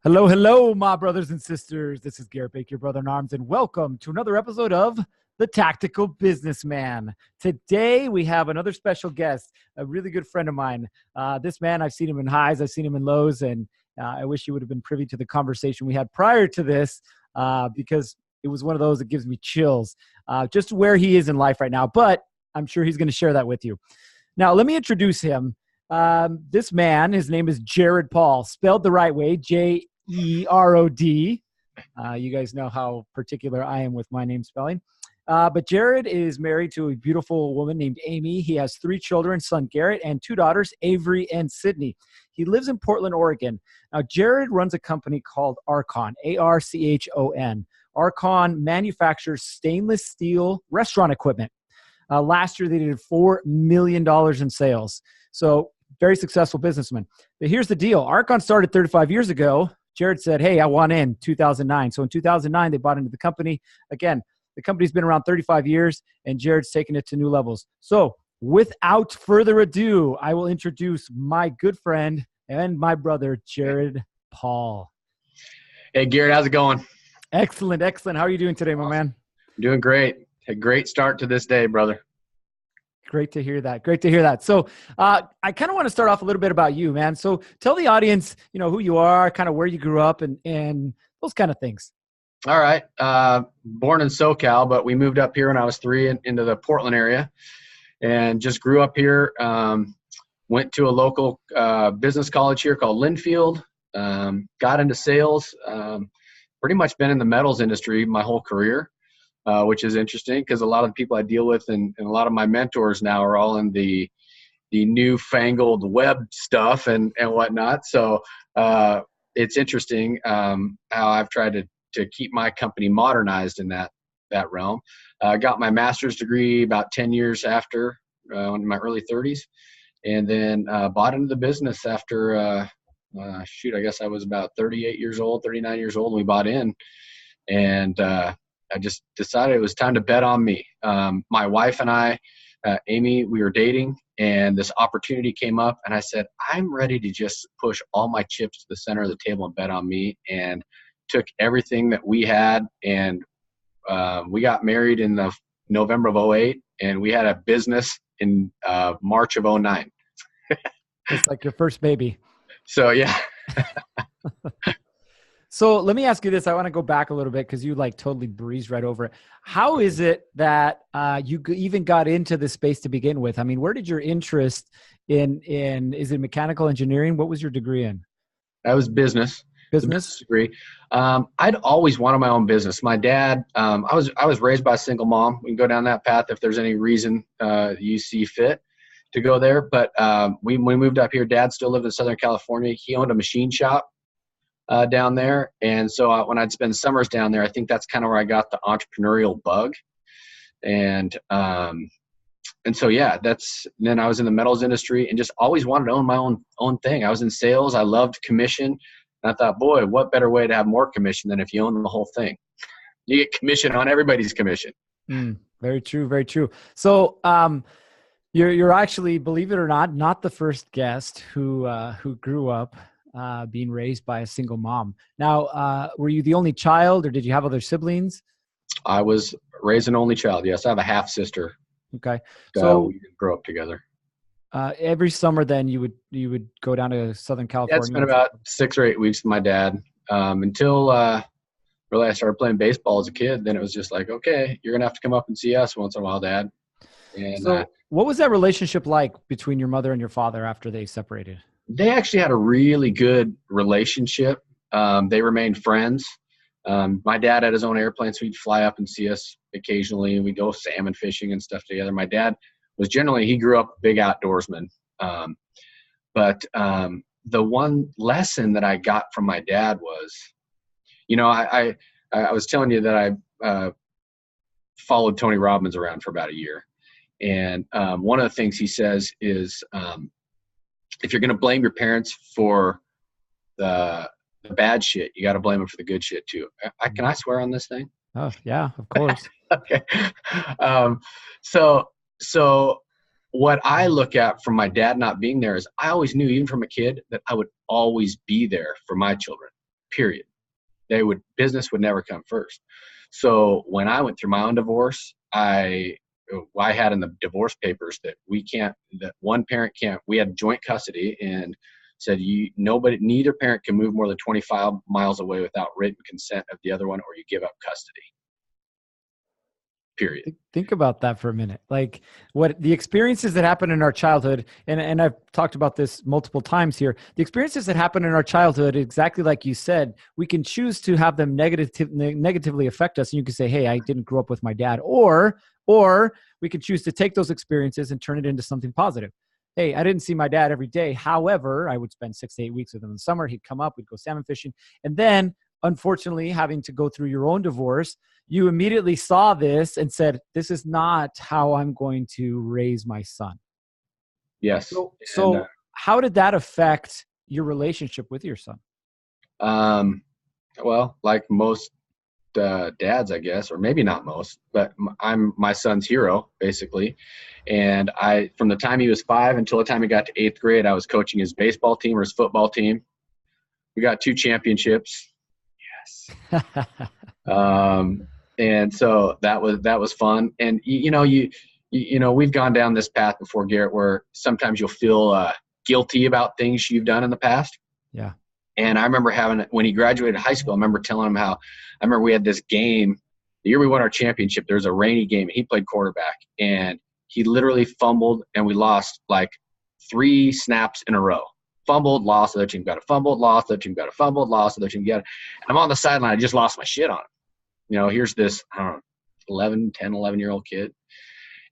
Hello, hello, my brothers and sisters. This is Gerritt Baker, your brother in arms, and welcome to another episode of The Tactical Businessman. Today, we have another special guest, a really good friend of mine. This man, I've seen him in highs, I've seen him in lows, and I wish he would have been privy to the conversation we had prior to this because it was one of those that gives me chills, just where he is in life right now. But I'm sure he's going to share that with you. Now, let me introduce him. This man, his name is Jerod Paul, spelled the right way, Jerod. You guys know how particular I am with my name spelling. But Jerod is married to a beautiful woman named Amy. He has 3 children, son Gerritt, and 2 daughters, Avery and Sydney. He lives in Portland, Oregon. Now, Jerod runs a company called Archon, A-R-C-H-O-N. Archon manufactures stainless steel restaurant equipment. Last year, they did $4 million in sales. So very successful businessman. But here's the deal. Archon started 35 years ago. Jerod said, hey, I want in 2009. So in 2009, they bought into the company. Again, the company's been around 35 years, and Jerod's taken it to new levels. So without further ado, I will introduce my good friend and my brother, Jerod Paul. Hey, Gerritt, how's it going? Excellent, excellent. How are you doing today, my man? I'm doing great. A great start to this day, brother. Great to hear that. Great to hear that. So I kind of want to start off a little bit about you, man. So tell the audience, who you are, kind of where you grew up and those kind of things. All right. Born in SoCal, but we moved up here when I was 3 into the Portland area and just grew up here. Went to a local business college here called Linfield. Got into sales. Pretty much been in the metals industry my whole career. Which is interesting because a lot of the people I deal with and a lot of my mentors now are all in the newfangled web stuff and whatnot. So it's interesting how I've tried to keep my company modernized in that realm. Got my master's degree about 10 years after in my early 30s, and then bought into the business after I guess I was about 39 years old when we bought in, and I just decided it was time to bet on me. My wife and I, Amy, we were dating, and this opportunity came up, and I said, I'm ready to just push all my chips to the center of the table and bet on me, and took everything that we had, and we got married in the November of 2008, and we had a business in March of 2009. It's like your first baby. So, yeah. So let me ask you this. I want to go back a little bit because you totally breezed right over it. How is it that you even got into this space to begin with? I mean, where did your interest in is it mechanical engineering? What was your degree in? That was business. Business degree. I'd always wanted my own business. My dad, I was raised by a single mom. We can go down that path if there's any reason you see fit to go there. But when we moved up here, Dad still lived in Southern California. He owned a machine shop down there. And so when I'd spend summers down there, I think that's kind of where I got the entrepreneurial bug. And so, yeah, then I was in the metals industry and just always wanted to own my own thing. I was in sales. I loved commission. And I thought, boy, what better way to have more commission than if you own the whole thing? You get commission on everybody's commission. Very true. Very true. So you're actually, believe it or not the first guest who grew up being raised by a single mom. Now, were you the only child or did you have other siblings? I was raised an only child. Yes. I have a half sister. Okay. So we didn't grow up together. Every summer then you would go down to Southern California? Yeah, it's been about 6 or 8 weeks with my dad until really I started playing baseball as a kid. Then it was just like, okay, you're going to have to come up and see us once in a while, Dad. And so what was that relationship like between your mother and your father after they separated? They actually had a really good relationship. They remained friends. My dad had his own airplane, so he'd fly up and see us occasionally, and we'd go salmon fishing and stuff together. My dad was he grew up a big outdoorsman. But the one lesson that I got from my dad was, I was telling you that I followed Tony Robbins around for about a year. And one of the things he says is, if you're going to blame your parents for the bad shit, you got to blame them for the good shit too. Can I swear on this thing? Oh yeah, of course. Okay. So what I look at from my dad not being there is I always knew, even from a kid, that I would always be there for my children. period. Business would never come first. So when I went through my own divorce, I had in the divorce papers that one parent can't, we had joint custody, and said neither parent can move more than 25 miles away without written consent of the other one, or you give up custody. Period. Think about that for a minute. Like what the experiences that happen in our childhood, and I've talked about this multiple times here, the experiences that happen in our childhood, exactly like you said, we can choose to have them negatively affect us. And you can say, hey, I didn't grow up with my dad, or we can choose to take those experiences and turn it into something positive. Hey, I didn't see my dad every day. However, I would spend 6 to 8 weeks with him in the summer. He'd come up, we'd go salmon fishing. And then, unfortunately, having to go through your own divorce, you immediately saw this and said, this is not how I'm going to raise my son. Yes. So how did that affect your relationship with your son? Well, like most dads, I guess, or maybe not most, but I'm my son's hero, basically. And from the time he was 5 until the time he got to 8th grade, I was coaching his baseball team or his football team. We got 2 championships. Yes. And so that was fun. And you know, we've gone down this path before, Gerritt, where sometimes you'll feel guilty about things you've done in the past. Yeah. And I remember when he graduated high school, I remember telling him I remember we had this game, the year we won our championship, there was a rainy game. He played quarterback, and he literally fumbled, and we lost like 3 snaps in a row. Fumbled, lost, the other team got a fumbled, lost, the other team got a fumbled, lost, the other team got it. And I'm on the sideline. I just lost my shit on him. You know, here's this, I don't know, 11-year-old kid.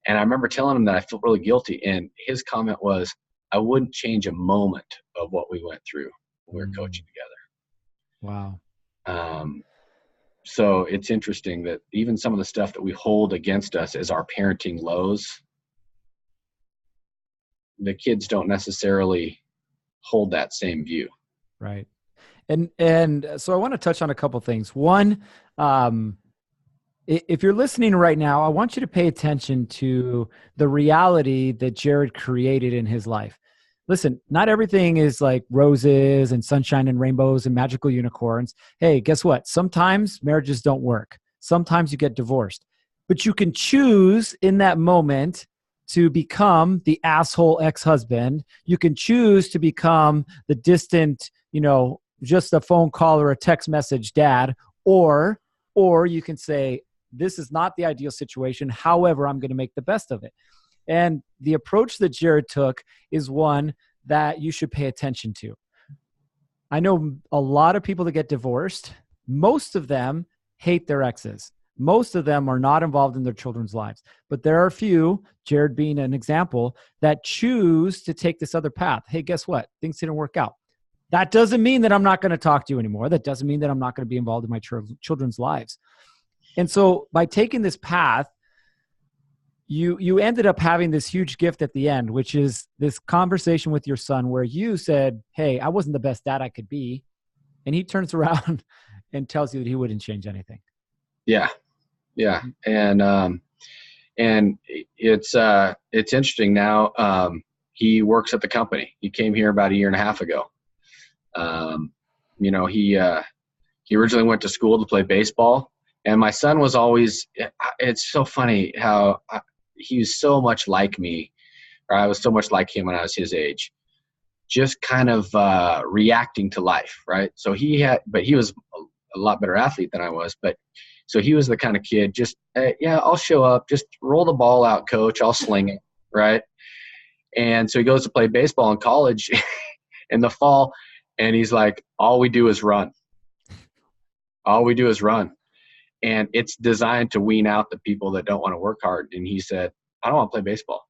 And I remember telling him that I felt really guilty. And his comment was, I wouldn't change a moment of what we went through when we were coaching together. Wow. So it's interesting that even some of the stuff that we hold against us as our parenting lows, the kids don't necessarily hold that same view. Right. And so I want to touch on a couple things. One, if you're listening right now, I want you to pay attention to the reality that Jerod created in his life. Listen, not everything is like roses and sunshine and rainbows and magical unicorns. Hey, guess what? Sometimes marriages don't work. Sometimes you get divorced. But you can choose in that moment to become the asshole ex-husband. You can choose to become the distant, just a phone call or a text message dad, or you can say, this is not the ideal situation. However, I'm going to make the best of it. And the approach that Jerod took is one that you should pay attention to. I know a lot of people that get divorced. Most of them hate their exes. Most of them are not involved in their children's lives. But there are a few, Jerod being an example, that choose to take this other path. Hey, guess what? Things didn't work out. That doesn't mean that I'm not going to talk to you anymore. That doesn't mean that I'm not going to be involved in my children's lives. And so by taking this path, you ended up having this huge gift at the end, which is this conversation with your son where you said, hey, I wasn't the best dad I could be. And he turns around and tells you that he wouldn't change anything. Yeah. Yeah. And it's interesting now. He works at the company. He came here about 1.5 years ago. He originally went to school to play baseball, and my son was always, it's so funny how he was so much like me, or I was so much like him when I was his age, just kind of reacting to life. Right. So he was a lot better athlete than I was, but so he was the kind of kid, just, yeah, I'll show up, just roll the ball out, coach, I'll sling it. Right. And so he goes to play baseball in college in the fall, and he's like, all we do is run. All we do is run. And it's designed to wean out the people that don't want to work hard. And he said, I don't want to play baseball.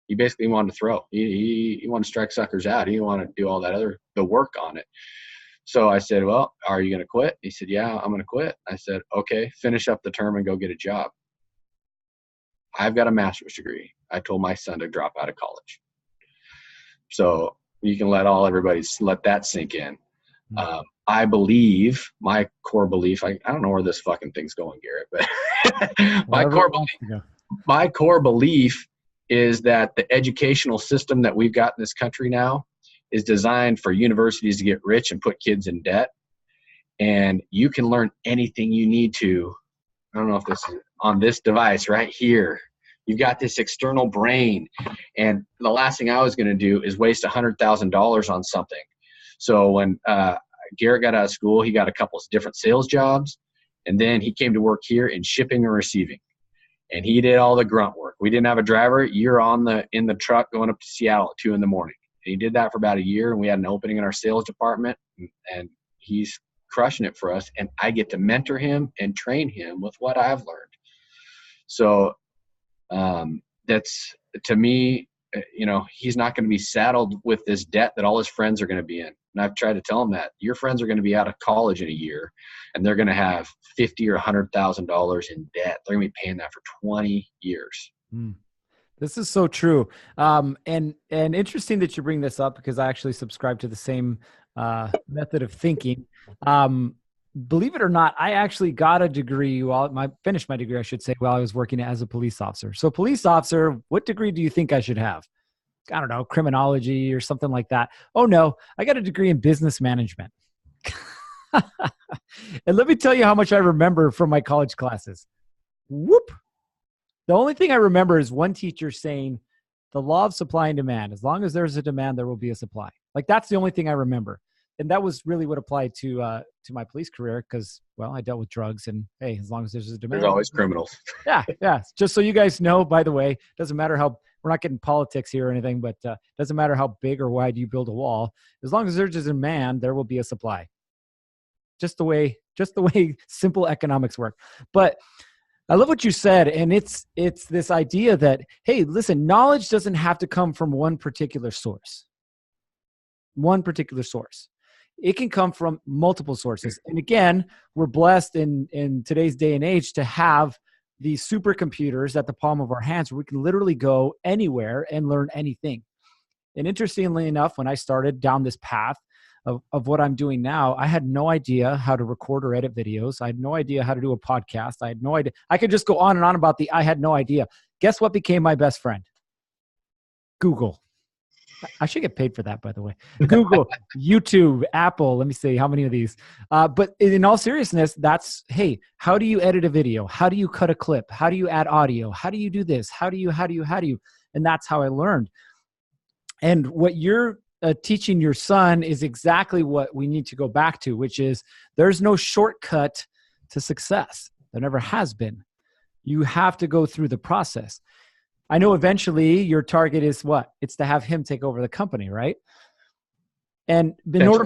He basically wanted to throw. He wanted to strike suckers out. He didn't want to do all that the work on it. So I said, well, are you going to quit? He said, yeah, I'm going to quit. I said, okay, finish up the term and go get a job. I've got a master's degree. I told my son to drop out of college. So you can let that sink in. I believe, my core belief, I don't know where this fucking thing's going, Gerritt, but my core belief is that the educational system that we've got in this country now is designed for universities to get rich and put kids in debt. and you can learn anything you need to. I don't know if this is on this device right here. You've got this external brain, and the last thing I was going to do is waste $100,000 on something. So when Gerritt got out of school, he got a couple of different sales jobs, and then he came to work here in shipping and receiving, and he did all the grunt work. We didn't have a driver. You're in the truck going up to Seattle at 2 a.m. And he did that for about a year, and we had an opening in our sales department, and he's crushing it for us. And I get to mentor him and train him with what I've learned. So that's, to me, he's not going to be saddled with this debt that all his friends are going to be in. And I've tried to tell him that your friends are going to be out of college in a year, and they're going to have $50,000 or $100,000 in debt. They're going to be paying that for 20 years. This is so true. And interesting that you bring this up, because I actually subscribe to the same method of thinking. Believe it or not, I actually got a degree finished my degree, I should say, while I was working as a police officer. So police officer, what degree do you think I should have? I don't know, criminology or something like that. Oh no, I got a degree in business management. And let me tell you how much I remember from my college classes. Whoop. The only thing I remember is one teacher saying the law of supply and demand. As long as there's a demand, there will be a supply. Like, that's the only thing I remember. And that was really what applied to my police career, because, well, I dealt with drugs, and hey, as long as there's a demand, there's always criminals. Yeah. Just so you guys know, by the way, doesn't matter how, we're not getting politics here or anything, but doesn't matter how big or wide you build a wall. As long as there's a demand, there will be a supply. Just the way simple economics work. But I love what you said, and it's this idea that, hey, listen, knowledge doesn't have to come from one particular source. It can come from multiple sources. And again, we're blessed in today's day and age to have these supercomputers at the palm of our hands, where we can literally go anywhere and learn anything. And interestingly enough, when I started down this path of what I'm doing now, I had no idea how to record or edit videos. I had no idea how to do a podcast. I had no idea. I could just go on and on about I had no idea. Guess what became my best friend? Google. I should get paid for that, by the way. Google, YouTube, Apple. Let me see how many of these. But in all seriousness, that's, hey, how do you edit a video? How do you cut a clip? How do you add audio? How do you do this? How do you? And that's how I learned. And what you're teaching your son is exactly what we need to go back to, which is there's no shortcut to success. There never has been. You have to go through the process. I know eventually your target is what? It's to have him take over the company, right? And in order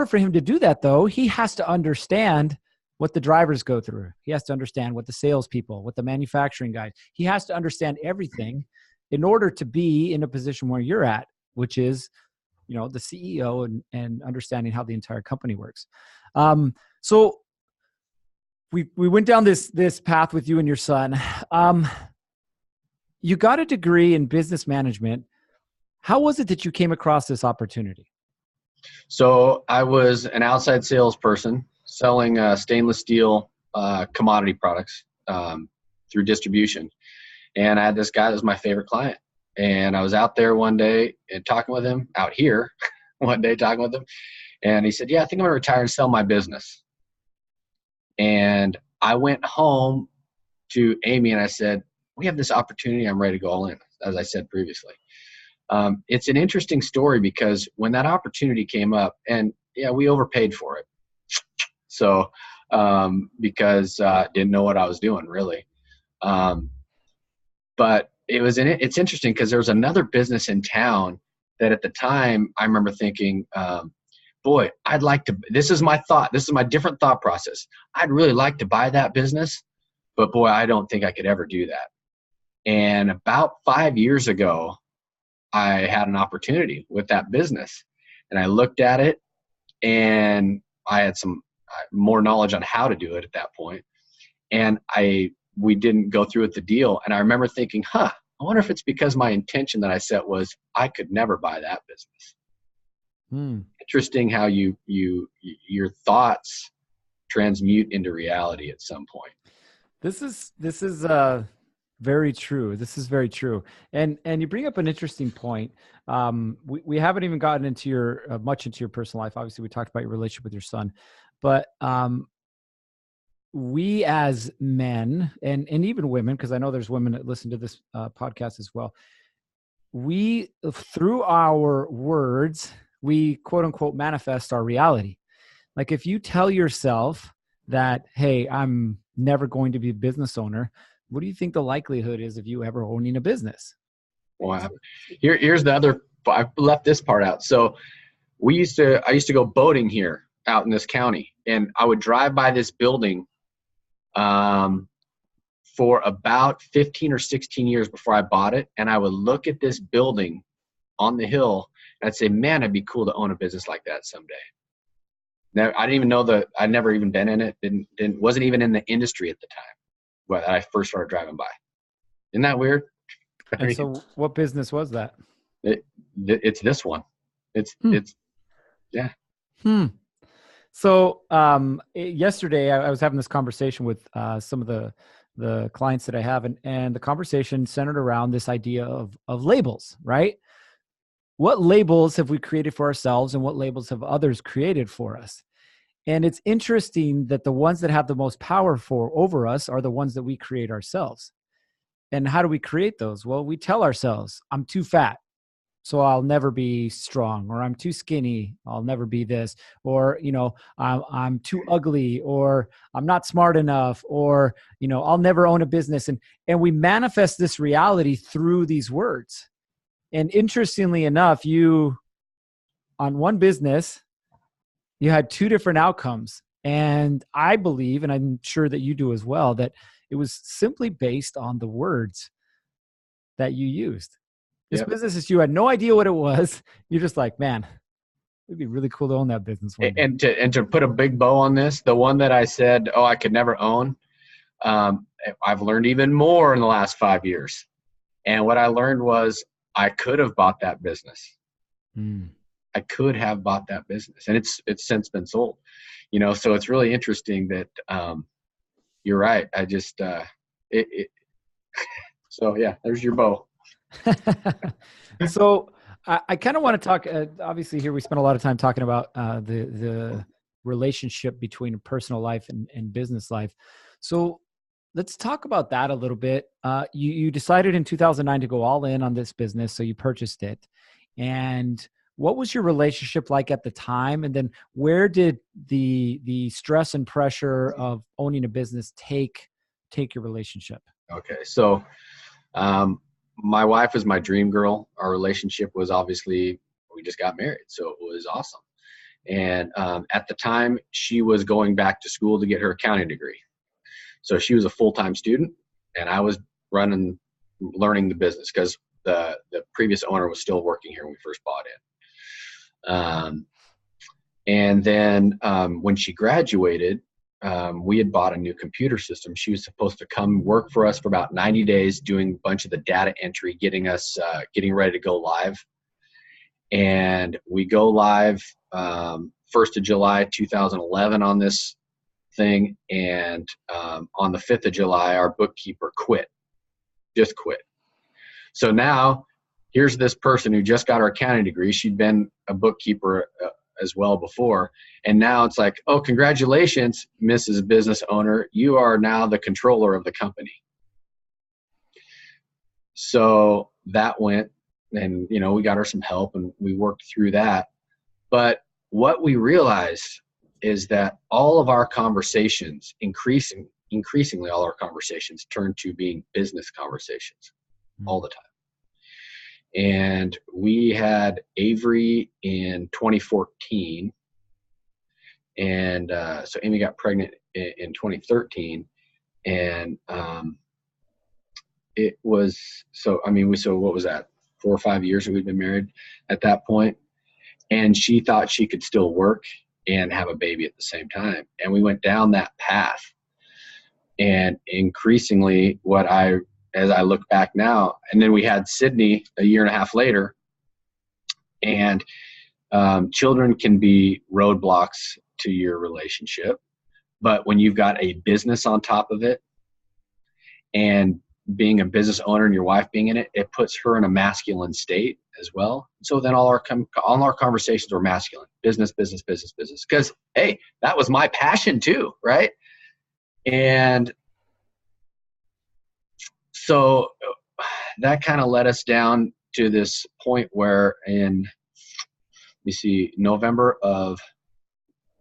for him to do that, though, he has to understand what the drivers go through. He has to understand what the salespeople, what the manufacturing guys. He has to understand everything in order to be in a position where you're at, which is, the CEO and understanding how the entire company works. So we went down this path with you and your son. You got a degree in business management. How was it that you came across this opportunity? So I was an outside salesperson selling stainless steel commodity products through distribution. And I had this guy that was my favorite client. And I was out there one day and talking with him out here one day talking with him. And he said, yeah, I think I'm going to retire and sell my business. And I went home to Amy and I said, we have this opportunity. I'm ready to go all in, as I said previously. It's an interesting story because when that opportunity came up, and yeah, we overpaid for it. So because didn't know what I was doing really. But it's interesting because there was another business in town that at the time I remember thinking, boy, I'd like to, this is my thought. This is my different thought process. I'd really like to buy that business, but boy, I don't think I could ever do that. And about 5 years ago, I had an opportunity with that business and I looked at it and I had some more knowledge on how to do it at that point. And we didn't go through with the deal. And I remember thinking, I wonder if it's because my intention that I set was I could never buy that business. Interesting how your thoughts transmute into reality at some point. This is Very true. This is very true. And you bring up an interesting point. We haven't even gotten into your much into your personal life. Obviously, we talked about your relationship with your son, but we as men and even women, because I know there's women that listen to this podcast as well. We, through our words, we quote unquote manifest our reality. Like if you tell yourself that, hey, I'm never going to be a business owner, what do you think the likelihood is of you ever owning a business? Wow. Here's the other, I left this part out. So I used to go boating here out in this county, and I would drive by this building for about 15 or 16 years before I bought it. And I would look at this building on the hill and I'd say, man, it'd be cool to own a business like that someday. Now, I didn't even know I'd never even been in it. Wasn't even in the industry at the time when I first started driving by. Isn't that weird? And so what business was that? It's this one. It's yeah. So yesterday I was having this conversation with some of the clients that I have, and the conversation centered around this idea of labels, right? What labels have we created for ourselves, and what labels have others created for us? And it's interesting that the ones that have the most power over us are the ones that we create ourselves. And how do we create those? Well, we tell ourselves, I'm too fat, so I'll never be strong, or I'm too skinny, I'll never be this, or, I'm too ugly, or I'm not smart enough, or, I'll never own a business. And we manifest this reality through these words. And interestingly enough, on one business, you had two different outcomes. And I believe, and I'm sure that you do as well, that it was simply based on the words that you used. This business, you had no idea what it was. You're just like, man, it'd be really cool to own that business one day. And to put a big bow on this, the one that I said, I could never own, I've learned even more in the last 5 years. And what I learned was I could have bought that business. I could have bought that business, and it's since been sold. So it's really interesting that you're right. I just so yeah, there's your bow. So I kind of want to talk, obviously here we spent a lot of time talking about the relationship between personal life and business life. So let's talk about that a little bit. You decided in 2009 to go all in on this business, so you purchased it. And what was your relationship like at the time? And then where did the stress and pressure of owning a business take your relationship? Okay. So my wife was my dream girl. Our relationship was obviously, we just got married, so it was awesome. And at the time, she was going back to school to get her accounting degree. So she was a full-time student, and I was learning the business because the previous owner was still working here when we first bought it. And then when she graduated, we had bought a new computer system. She was supposed to come work for us for about 90 days, doing a bunch of the data entry, getting ready to go live. And we go live 1st of July 2011 on this thing. And on the 5th of July, our bookkeeper just quit. So now here's this person who just got her accounting degree. She'd been a bookkeeper as well before. And now it's like, oh, congratulations, Mrs. Business Owner. You are now the controller of the company. So that went, and, we got her some help and we worked through that. But what we realized is that all of our conversations, increasingly all our conversations turned to being business conversations all the time. And we had Avery in 2014. And so Amy got pregnant in 2013. And it was, so what was that? 4 or 5 years that we'd been married at that point. And she thought she could still work and have a baby at the same time. And we went down that path. And increasingly as I look back now, and then we had Sydney a year and a half later, and children can be roadblocks to your relationship. But when you've got a business on top of it, and being a business owner and your wife being in it, it puts her in a masculine state as well. So then all our conversations were masculine, business, business, business, business. Because hey, that was my passion too, right? And so that kind of led us down to this point where November of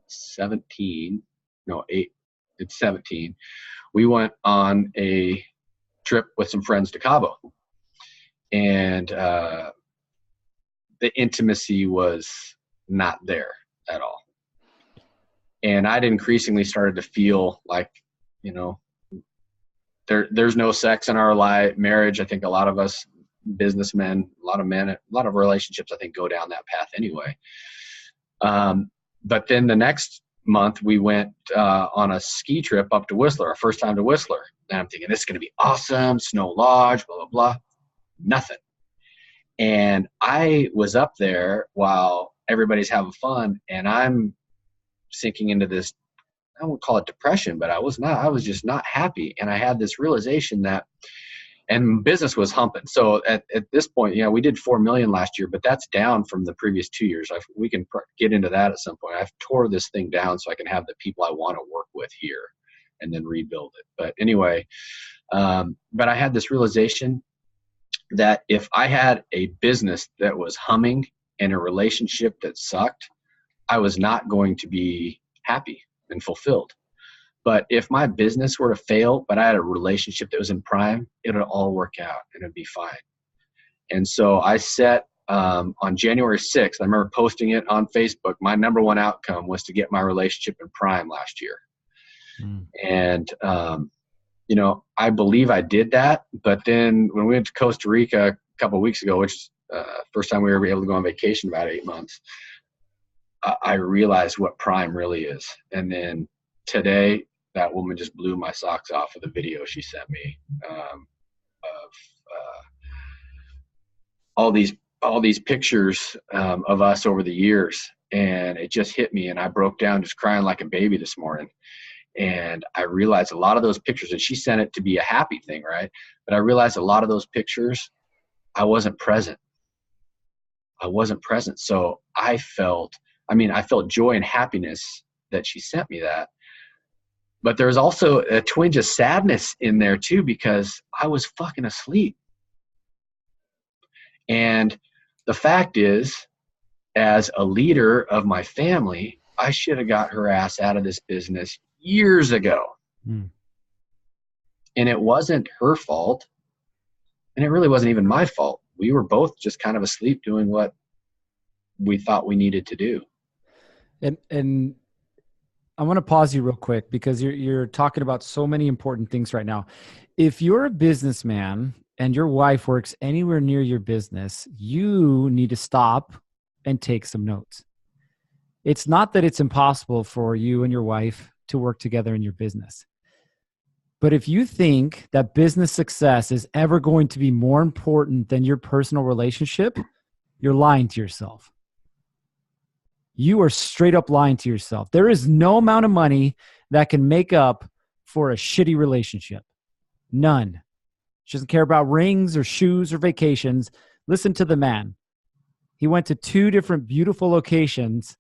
17, no, 8, it's 17. We went on a trip with some friends to Cabo. And the intimacy was not there at all. And I'd increasingly started to feel like, there's no sex in our marriage. I think a lot of us businessmen, a lot of men, a lot of relationships, I think, go down that path anyway. But then the next month we went on a ski trip up to Whistler, our first time to Whistler. And I'm thinking, this is going to be awesome. Snow Lodge, blah, blah, blah. Nothing. And I was up there while everybody's having fun, and I'm sinking into this, I won't call it depression, but I was just not happy. And I had this realization and business was humping. So at this point, we did 4 million last year, but that's down from the previous 2 years. We can get into that at some point. I've tore this thing down so I can have the people I want to work with here and then rebuild it. But anyway, but I had this realization that if I had a business that was humming and a relationship that sucked, I was not going to be happy and fulfilled. But if my business were to fail, but I had a relationship that was in prime, it would all work out and it'd be fine. And so I set on January 6th, I remember posting it on Facebook, my number one outcome was to get my relationship in prime last year. And, I believe I did that. But then when we went to Costa Rica a couple of weeks ago, which is first time we were able to go on vacation about 8 months, I realized what prime really is. And then today, that woman just blew my socks off with a video she sent me of all these pictures of us over the years. And it just hit me, and I broke down just crying like a baby this morning. And I realized a lot of those pictures, and she sent it to be a happy thing, right? But I realized a lot of those pictures, I wasn't present. So I felt joy and happiness that she sent me that. But there's also a twinge of sadness in there too, because I was fucking asleep. And the fact is, as a leader of my family, I should have got her ass out of this business years ago. And it wasn't her fault. And it really wasn't even my fault. We were both just kind of asleep doing what we thought we needed to do. And I want to pause you real quick, because you're talking about so many important things right now. If you're a businessman and your wife works anywhere near your business, you need to stop and take some notes. It's not that it's impossible for you and your wife to work together in your business. But if you think that business success is ever going to be more important than your personal relationship, you're lying to yourself. You are straight up lying to yourself. There is no amount of money that can make up for a shitty relationship. None. She doesn't care about rings or shoes or vacations. Listen to the man. He went to 2 different beautiful locations,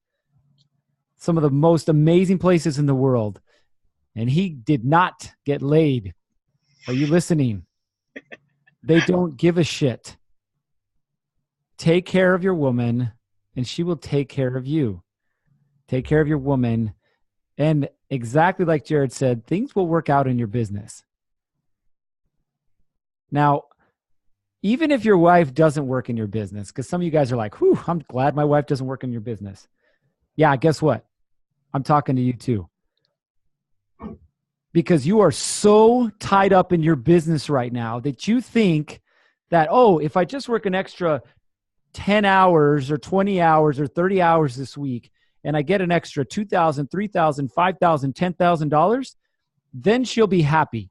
some of the most amazing places in the world, and he did not get laid. Are you listening? They don't give a shit. Take care of your woman, and she will take care of you. Take care of your woman, and exactly like Jerod said, things will work out in your business. Now, even if your wife doesn't work in your business, because some of you guys are like, whew, I'm glad my wife doesn't work in your business. Yeah, guess what? I'm talking to you too. Because you are so tied up in your business right now that you think that, if I just work an extra 10 hours or 20 hours or 30 hours this week, and I get an extra $2,000, $3,000, $5,000, $10,000, then she'll be happy.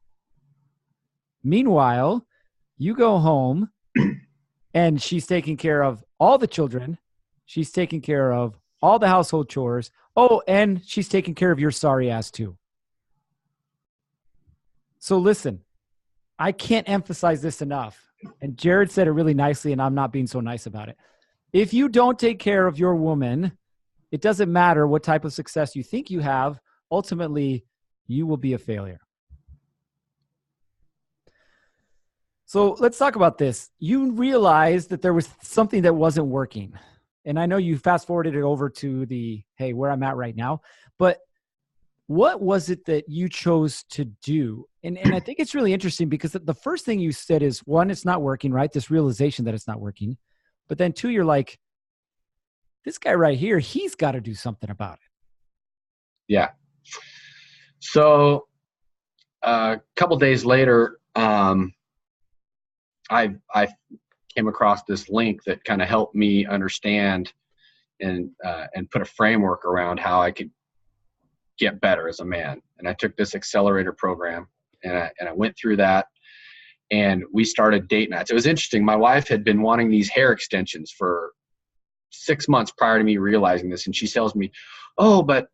Meanwhile, you go home and she's taking care of all the children. She's taking care of all the household chores. Oh, and she's taking care of your sorry ass too. So listen, I can't emphasize this enough. And Jerod said it really nicely, and I'm not being so nice about it. If you don't take care of your woman, it doesn't matter what type of success you think you have. Ultimately, you will be a failure. So let's talk about this. You realized that there was something that wasn't working. And I know you fast forwarded it over to the, hey, where I'm at right now. But what was it that you chose to do? And I think it's really interesting because the first thing you said is, one, it's not working, right? This realization that it's not working. But then two, you're like, this guy right here, he's got to do something about it. Yeah. So a couple days later, I came across this link that kind of helped me understand and put a framework around how I could get better as a man. And I took this accelerator program and I went through that, and we started date nights. It was interesting. My wife had been wanting these hair extensions for 6 months prior to me realizing this. And she tells me, oh, but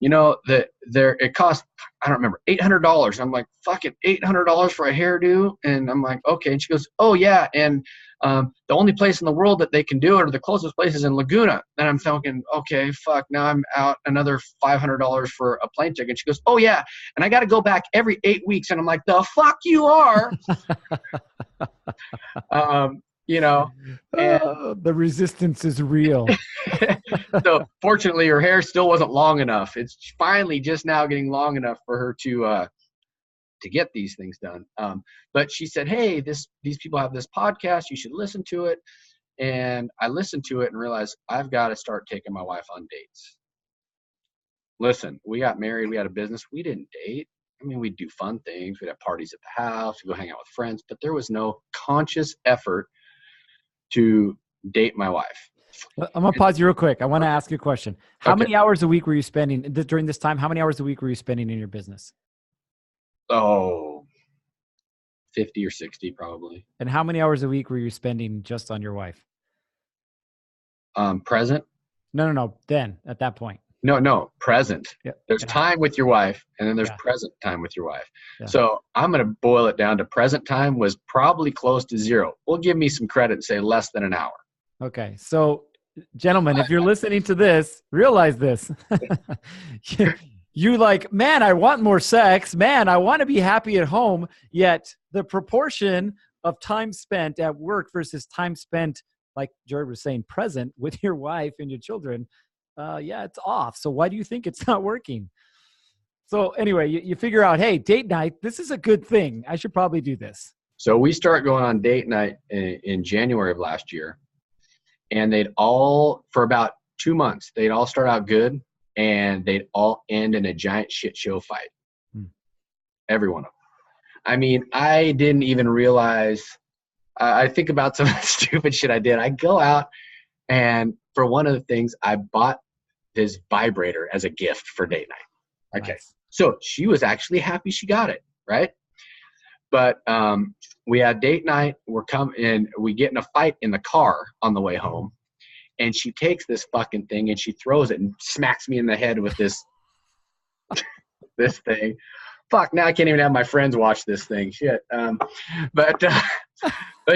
it cost, I don't remember, $800. I'm like, fuck it, $800 for a hairdo? And I'm like, okay. And she goes, oh yeah. And the only place in the world that they can do it, or the closest place, is in Laguna. And I'm thinking, okay, fuck, now I'm out another $500 for a plane ticket. And she goes, oh yeah. And I got to go back every 8 weeks. And I'm like, the fuck you are. And the resistance is real. So fortunately, her hair still wasn't long enough. It's finally just now getting long enough for her to get these things done. But she said, hey, these people have this podcast. You should listen to it. And I listened to it and realized I've got to start taking my wife on dates. Listen, we got married. We had a business. We didn't date. I mean, we'd do fun things. We'd have parties at the house. We'd go hang out with friends. But there was no conscious effort to date my wife. I'm going to pause you real quick. I want to ask you a question. How many hours a week were you spending during this time? How many hours a week were you spending in your business? Oh, 50 or 60 probably. And how many hours a week were you spending just on your wife? Present? No. Then at that point. No, present. Yeah. There's time with your wife, and then there's present time with your wife. Yeah. So I'm going to boil it down to present time was probably close to zero. We'll give me some credit and say less than an hour. Okay. So gentlemen, if you're listening to this, realize this. You like, man, I want more sex. Man, I want to be happy at home. Yet the proportion of time spent at work versus time spent, like Jerod was saying, present with your wife and your children, it's off. So why do you think it's not working? So anyway, you figure out, hey, date night, this is a good thing. I should probably do this. So we start going on date night in January of last year. And they'd all, for about 2 months, they'd all start out good, and they'd all end in a giant shit show fight. Every one of them. I mean, I didn't even realize, I think about some of the stupid shit I did. I go out, and for one of the things, I bought this vibrator as a gift for date night. Okay. Nice. So she was actually happy she got it, right? But we had date night. We get in a fight in the car on the way home, and she takes this fucking thing and she throws it and smacks me in the head with this thing. Fuck! Now I can't even have my friends watch this thing. Shit. But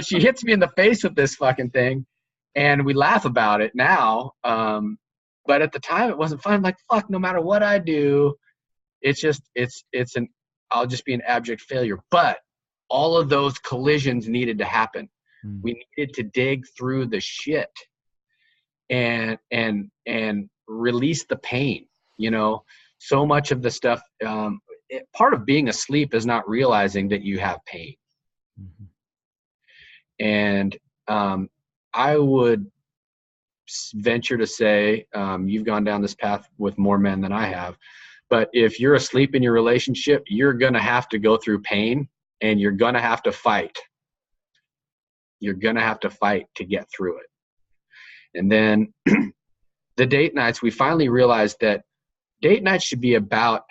she hits me in the face with this fucking thing, and we laugh about it now. But at the time, it wasn't fun. I'm like, fuck! No matter what I do, I'll just be an abject failure. But all of those collisions needed to happen. We needed to dig through the shit and release the pain. So much of the stuff, part of being asleep is not realizing that you have pain. And I would venture to say, you've gone down this path with more men than I have. But if you're asleep in your relationship, you're going to have to go through pain, and you're going to have to fight. You're going to have to fight to get through it. And then the date nights, we finally realized that date nights should be about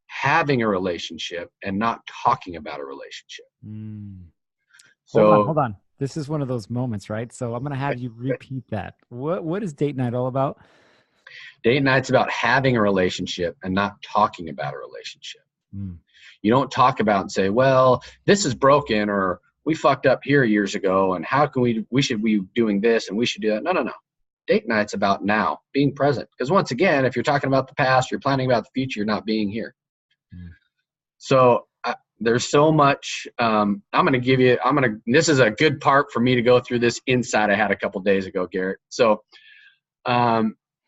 having a relationship and not talking about a relationship. So hold on. This is one of those moments, right? So I'm going to have you repeat that. What is date night all about? Date night's about having a relationship and not talking about a relationship. Mm. You don't talk about and say, well, this is broken, or we fucked up here years ago, and how can we should be doing this, and we should do that. No. Date night's about now, being present. Because once again, if you're talking about the past, you're planning about the future, you're not being here. Mm. So there's so much. This is a good part for me to go through this insight I had a couple days ago, Gerritt. So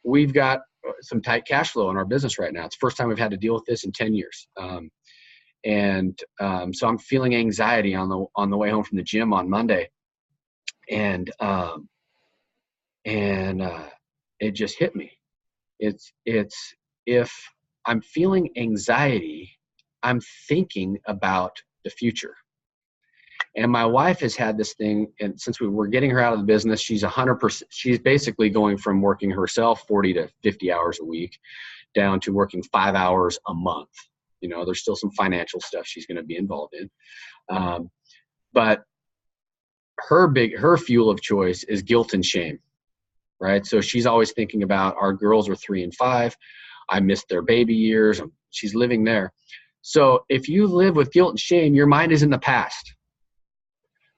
we've got some tight cash flow in our business right now. It's the first time we've had to deal with this in 10 years. So I'm feeling anxiety on the way home from the gym on Monday. And it just hit me. It's if I'm feeling anxiety, I'm thinking about the future. And my wife has had this thing, and since we were getting her out of the business, she's 100%. She's basically going from working herself 40 to 50 hours a week down to working 5 hours a month. You know, there's still some financial stuff she's going to be involved in. But her fuel of choice is guilt and shame, right? So she's always thinking about, our girls are 3 and 5. I missed their baby years. She's living there. So if you live with guilt and shame, your mind is in the past.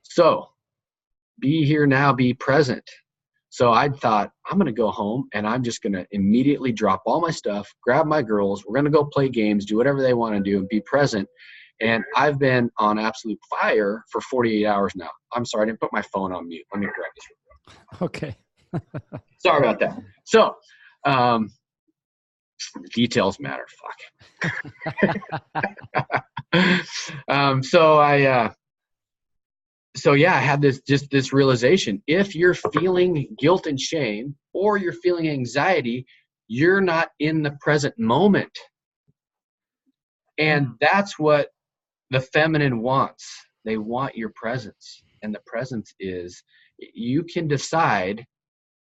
So be here now, be present. So I thought, I'm going to go home and I'm just going to immediately drop all my stuff, grab my girls. We're going to go play games, do whatever they want to do, and be present. And I've been on absolute fire for 48 hours now. I'm sorry, I didn't put my phone on mute. Let me grab this real quick. Okay. Sorry about that. So details matter. Fuck. So I had this realization. If you're feeling guilt and shame, or you're feeling anxiety, you're not in the present moment. And that's what the feminine wants. They want your presence. And the presence is, you can decide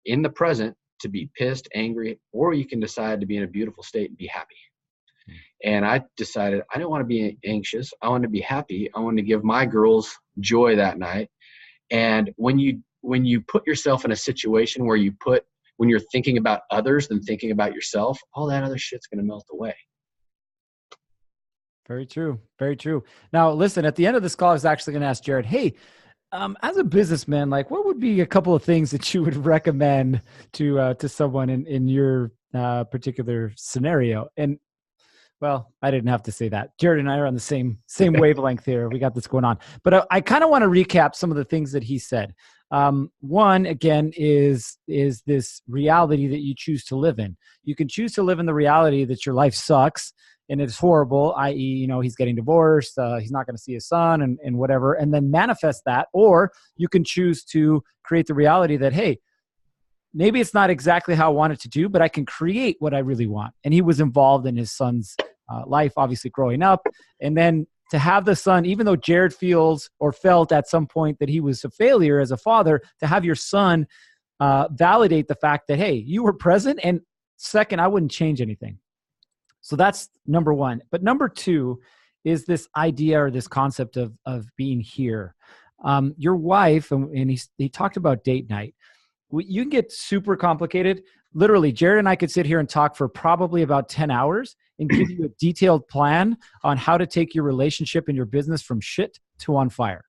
in the present to be pissed, angry, or you can decide to be in a beautiful state and be happy. And I decided I didn't want to be anxious. I wanted to be happy. I wanted to give my girls joy that night. And when you put yourself in a situation where when you're thinking about others than thinking about yourself, all that other shit's going to melt away. Very true. Very true. Now, listen, at the end of this call, I was actually going to ask Jerod, hey, as a businessman, like, what would be a couple of things that you would recommend to someone in your particular scenario? And well, I didn't have to say that. Jerod and I are on the same wavelength here. We got this going on. But I kind of want to recap some of the things that he said. One, again, is this reality that you choose to live in. You can choose to live in the reality that your life sucks and it's horrible, i.e., he's getting divorced, he's not going to see his son and whatever, and then manifest that. Or you can choose to create the reality that, hey, maybe it's not exactly how I want it to do, but I can create what I really want. And he was involved in his son's life, obviously growing up. And then to have the son, even though Jerod feels or felt at some point that he was a failure as a father, to have your son validate the fact that, hey, you were present. And second, I wouldn't change anything. So that's number one. But number two is this idea or this concept of being here. Your wife, and he talked about date night. You can get super complicated. Literally, Jerod and I could sit here and talk for probably about 10 hours and give you a detailed plan on how to take your relationship and your business from shit to on fire.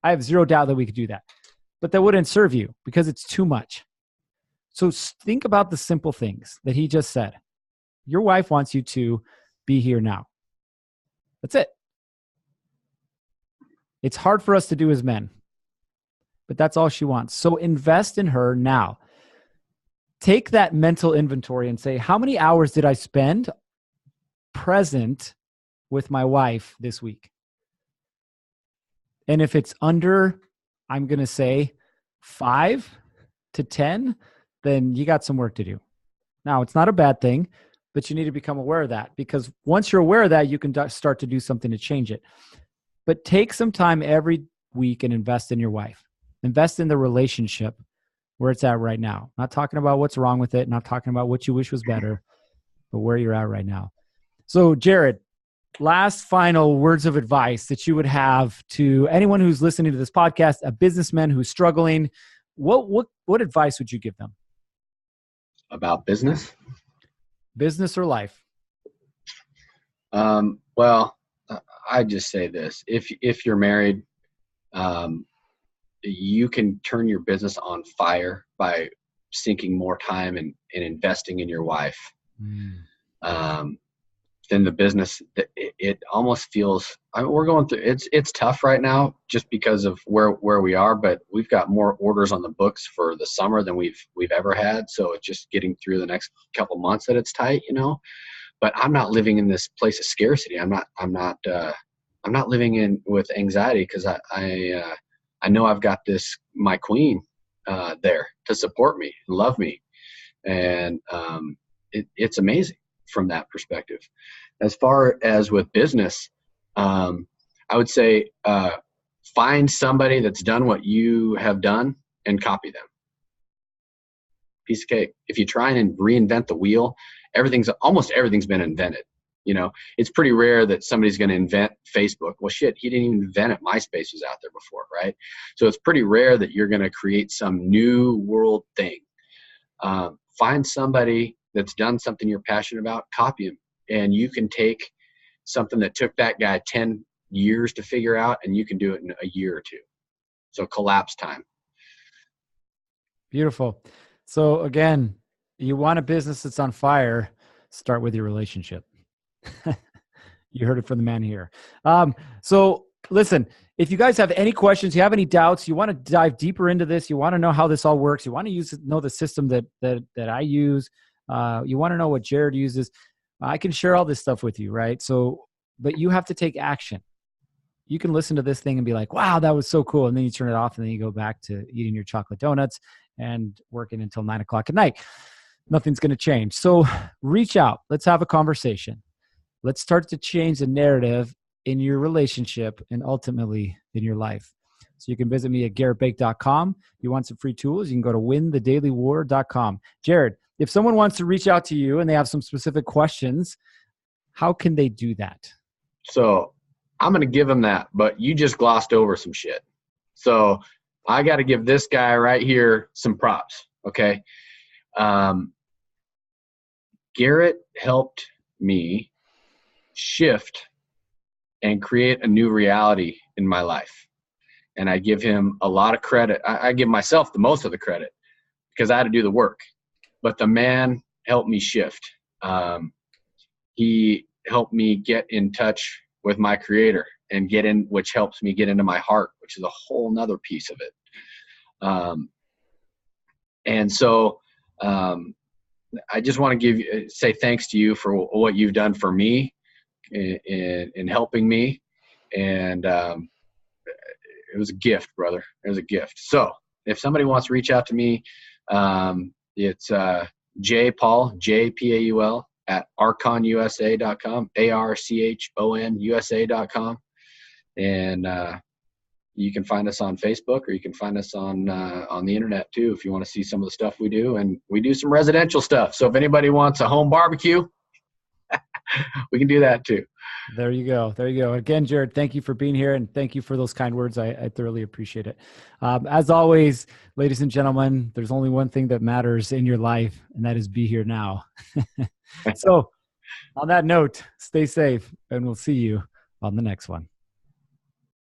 I have zero doubt that we could do that. But that wouldn't serve you because it's too much. So think about the simple things that he just said. Your wife wants you to be here now. That's it. It's hard for us to do as men, but that's all she wants. So invest in her now. Take that mental inventory and say, how many hours did I spend present with my wife this week? And if it's under, I'm going to say 5 to 10, then you got some work to do. Now, it's not a bad thing, but you need to become aware of that, because once you're aware of that, you can start to do something to change it. But take some time every week and invest in your wife. Invest in the relationship where it's at right now. Not talking about what's wrong with it, not talking about what you wish was better, but where you're at right now. So, Jerod, last final words of advice that you would have to anyone who's listening to this podcast, a businessman who's struggling. What advice would you give them? About business? Business or life? Well, I just say this: if you're married, um, you can turn your business on fire by sinking more time and investing in your wife. Mm. Um, then the business, it almost feels. I mean, we're going through. It's tough right now just because of where we are, but we've got more orders on the books for the summer than we've ever had. So it's just getting through the next couple months that it's tight, But I'm not living in this place of scarcity. I'm not living in with anxiety because I know I've got my queen there to support me and love me, and it's amazing from that perspective. As far as with business, I would say find somebody that's done what you have done and copy them. Piece of cake. If you try and reinvent the wheel, almost everything's been invented. It's pretty rare that somebody's going to invent Facebook. Well, shit, he didn't even invent it. MySpace was out there before, right? So it's pretty rare that you're going to create some new world thing. Find somebody that's done something you're passionate about, copy them, and you can take something that took that guy 10 years to figure out, and you can do it in a year or two. So collapse time. Beautiful. So again, you want a business that's on fire, start with your relationship. You heard it from the man here. So listen, if you guys have any questions, you have any doubts, you want to dive deeper into this, you want to know how this all works, you want to know the system that I use, you want to know what Jerod uses, I can share all this stuff with you, right? So, but you have to take action. You can listen to this thing and be like, wow, that was so cool. And then you turn it off and then you go back to eating your chocolate donuts and working until 9 o'clock at night. Nothing's going to change. So reach out. Let's have a conversation. Let's start to change the narrative in your relationship and ultimately in your life. So you can visit me at GerrittBake.com. If you want some free tools, you can go to winthedailywar.com. Jerod, if someone wants to reach out to you and they have some specific questions, how can they do that? So I'm going to give them that, but you just glossed over some shit. So I got to give this guy right here some props. Okay. Gerritt helped me shift and create a new reality in my life. And I give him a lot of credit. I give myself the most of the credit because I had to do the work, but the man helped me shift. He helped me get in touch with my creator and which helps me get into my heart, which is a whole nother piece of it. And so I just want to say thanks to you for what you've done for me in helping me. And it was a gift, brother. It was a gift. So if somebody wants to reach out to me, it's J Paul, JPaul at archonusa.com, ARCHONUSA.com. And you can find us on Facebook, or you can find us on the internet too if you want to see some of the stuff we do. And we do some residential stuff. So if anybody wants a home barbecue, we can do that too. There you go. There you go. Again, Jerod, thank you for being here, and thank you for those kind words. I thoroughly appreciate it. As always, ladies and gentlemen, there's only one thing that matters in your life, and that is be here now. So on that note, stay safe, and we'll see you on the next one.